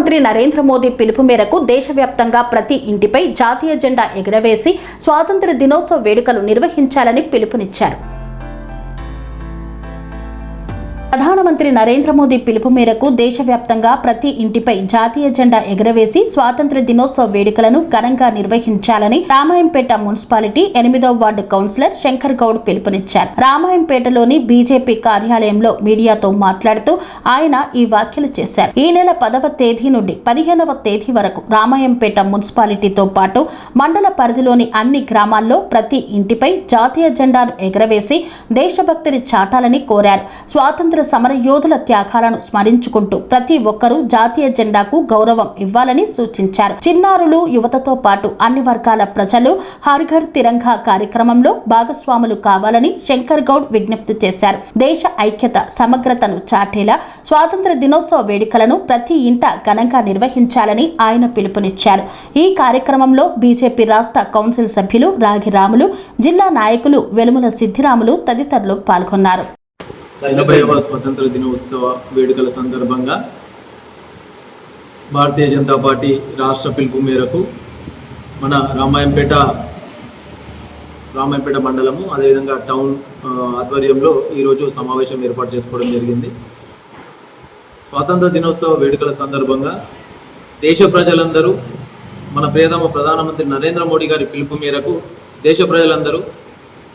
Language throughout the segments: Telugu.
ప్రధానమంత్రి నరేంద్ర మోదీ పిలుపు మేరకు దేశవ్యాప్తంగా ప్రతి ఇంటిపై జాతీయ జెండా ఎగురవేసి స్వాతంత్ర్య దినోత్సవ వేడుకలు నిర్వహించాలని పిలుపునిచ్చారు. ప్రధానమంత్రి నరేంద్ర మోదీ పిలుపు మేరకు దేశవ్యాప్తంగా ప్రతి ఇంటిపై జాతీయ జెండా ఎగురవేసి స్వాతంత్ర్య దినోత్సవ వేడుకలను ఘనంగా నిర్వహించాలని రామాయంపేట మున్సిపాలిటీ 8వ వార్డు కౌన్సిలర్ శంకర్ గౌడ్ పిలుపునిచ్చారు. రామాయంపేటలోని బీజేపీ కార్యాలయంలో మీడియాతో మాట్లాడుతూ ఆయన ఈ వ్యాఖ్యలు చేశారు. ఈ నెల 10వ తేదీ నుండి 15వ తేదీ వరకు రామాయంపేట మున్సిపాలిటీతో పాటు మండల పరిధిలోని అన్ని గ్రామాల్లో ప్రతి ఇంటిపై జాతీయ జెండాను ఎగురవేసి దేశభక్తిని చాటాలని కోరారు. స్వాతంత్ర సమర యోధుల త్యాగాలను స్మరించుకుంటూ ప్రతి ఒక్కరూ జాతీయ జెండాకు గౌరవం ఇవ్వాలని సూచించారు. చిన్నారులు, యువతతో పాటు అన్ని వర్గాల ప్రజలు హర్ ఘర్ తిరంగా కార్యక్రమంలో భాగస్వాములు కావాలని శంకర్ గౌడ్ విజ్ఞప్తి చేశారు. దేశ ఐక్యత, సమగ్రతను చాటేలా స్వాతంత్ర దినోత్సవ వేడుకలను ప్రతి ఇంట ఘనంగా నిర్వహించాలని ఆయన పిలుపునిచ్చారు. ఈ కార్యక్రమంలో బీజేపీ రాష్ట్ర కౌన్సిల్ సభ్యులు రాగిరాములు, జిల్లా నాయకులు వెలుముల సిద్ధిరాములు తదితరులు పాల్గొన్నారు. 80వ స్వతంత్ర దినోత్సవ వేడుకల సందర్భంగా భారతీయ జనతా పార్టీ రాష్ట్ర పిలుపు మేరకు మన రామాయంపేట మండలము అదేవిధంగా టౌన్ ఆధ్వర్యంలో ఈరోజు సమావేశం ఏర్పాటు చేసుకోవడం జరిగింది. స్వాతంత్ర దినోత్సవ వేడుకల సందర్భంగా దేశ ప్రజలందరూ మన ప్రియతమ ప్రధానమంత్రి నరేంద్ర మోడీ గారి పిలుపు మేరకు దేశ ప్రజలందరూ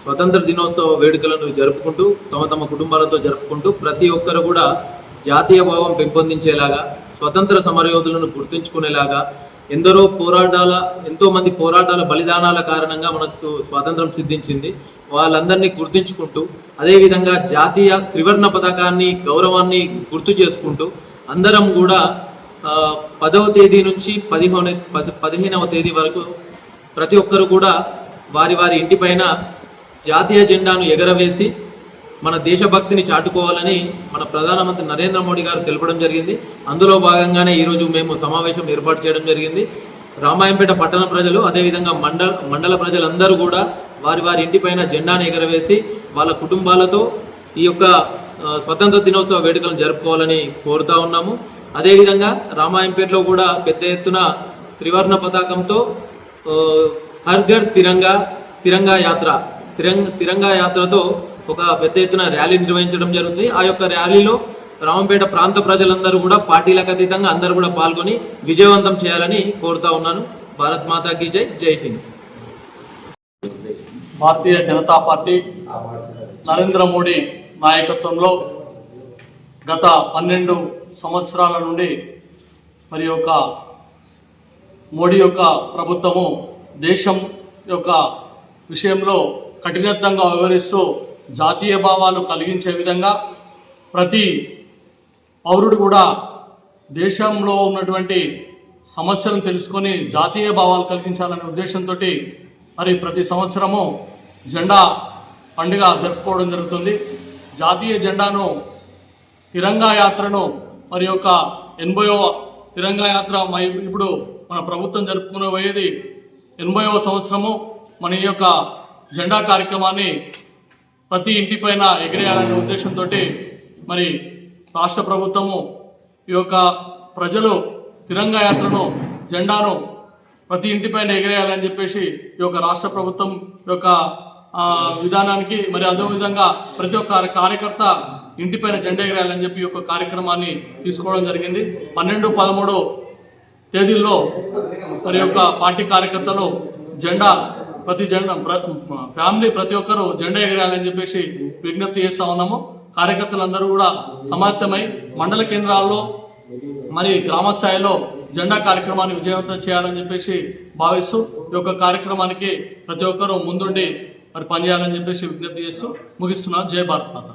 స్వతంత్ర దినోత్సవ వేడుకలను జరుపుకుంటూ తమ కుటుంబాలతో జరుపుకుంటూ ప్రతి ఒక్కరు కూడా జాతీయ భావం పెంపొందించేలాగా, స్వతంత్ర సమరయోధులను గుర్తుంచుకునేలాగా, ఎంతో మంది పోరాటాల బలిదానాల కారణంగా మనకు స్వాతంత్రం సిద్ధించింది. వాళ్ళందరినీ గుర్తుంచుకుంటూ అదేవిధంగా జాతీయ త్రివర్ణ పతాకాన్ని, గౌరవాన్ని గుర్తు చేసుకుంటూ అందరం కూడా 10వ తేదీ నుంచి 15వ తేదీ వరకు ప్రతి ఒక్కరు కూడా వారి ఇంటిపైన జాతీయ జెండాను ఎగరవేసి మన దేశభక్తిని చాటుకోవాలని మన ప్రధానమంత్రి నరేంద్ర మోడీ గారు తెలపడం జరిగింది. అందులో భాగంగానే ఈరోజు మేము సమావేశం ఏర్పాటు చేయడం జరిగింది. రామాయంపేట పట్టణ ప్రజలు అదేవిధంగా మండల ప్రజలందరూ కూడా వారి ఇంటిపైన జెండాను ఎగరవేసి వాళ్ళ కుటుంబాలతో ఈ యొక్క స్వతంత్ర దినోత్సవ వేడుకలను జరుపుకోవాలని కోరుతా ఉన్నాము. అదేవిధంగా రామాయంపేటలో కూడా పెద్ద ఎత్తున త్రివర్ణ పతాకంతో హర్ ఘర్ తిరంగా యాత్రతో ఒక పెద్ద ఎత్తున ర్యాలీ నిర్వహించడం జరుగుతుంది. ఆ యొక్క ర్యాలీలో రామంపేట ప్రాంత ప్రజలందరూ కూడా పార్టీలకు అతీతంగా అందరూ కూడా పాల్గొని విజయవంతం చేయాలని కోరుతా ఉన్నాను. భారత్ మాతాకి జై, జై హింద్. భారతీయ జనతా పార్టీ నరేంద్ర మోడీ నాయకత్వంలో గత 12 సంవత్సరాల నుండి మరి యొక్క మోడీ యొక్క ప్రభుత్వము దేశం యొక్క విషయంలో కఠినత్వంగా వ్యవహరిస్తూ జాతీయ భావాలు కలిగించే విధంగా ప్రతి పౌరుడు కూడా దేశంలో ఉన్నటువంటి సమస్యలను తెలుసుకొని జాతీయ భావాలు కలిగించాలనే ఉద్దేశంతో మరి ప్రతి సంవత్సరము జెండా పండుగ జరుపుకోవడం జరుగుతుంది. జాతీయ జెండాను తిరంగా యాత్రను మరి యొక్క 80వ తిరంగా యాత్ర ఇప్పుడు మన ప్రభుత్వం జరుపుకునేది 80వ సంవత్సరము. మన ఈ యొక్క జెండా కార్యక్రమాన్ని ప్రతి ఇంటిపైన ఎగిరేయాలనే ఉద్దేశంతో మరి రాష్ట్ర ప్రభుత్వము ఈ యొక్క ప్రజలు తిరంగా యాత్రను, జెండాను ప్రతి ఇంటిపైన ఎగిరేయాలని చెప్పేసి ఈ యొక్క రాష్ట్ర ప్రభుత్వం యొక్క విధానానికి మరి అదేవిధంగా ప్రతి ఒక్క కార్యకర్త ఇంటిపైన జెండా ఎగిరేయాలని చెప్పి ఈ యొక్క కార్యక్రమాన్ని తీసుకోవడం జరిగింది. 12, 13 తేదీల్లో మరి యొక్క పార్టీ కార్యకర్తలు ఫ్యామిలీ ప్రతి ఒక్కరూ జెండా ఎగరాలని చెప్పేసి విజ్ఞప్తి చేస్తూ ఉన్నాము. కార్యకర్తలందరూ కూడా సమాయత్తమై మండల కేంద్రాల్లో మరి గ్రామ స్థాయిలో జెండా కార్యక్రమాన్ని విజయవంతం చేయాలని చెప్పేసి భావిస్తూ ఈ యొక్క కార్యక్రమానికి ప్రతి ఒక్కరూ ముందుండి మరి పనిచేయాలని చెప్పేసి విజ్ఞప్తి చేస్తూ ముగిస్తున్నాను. జై భారత్ మాత.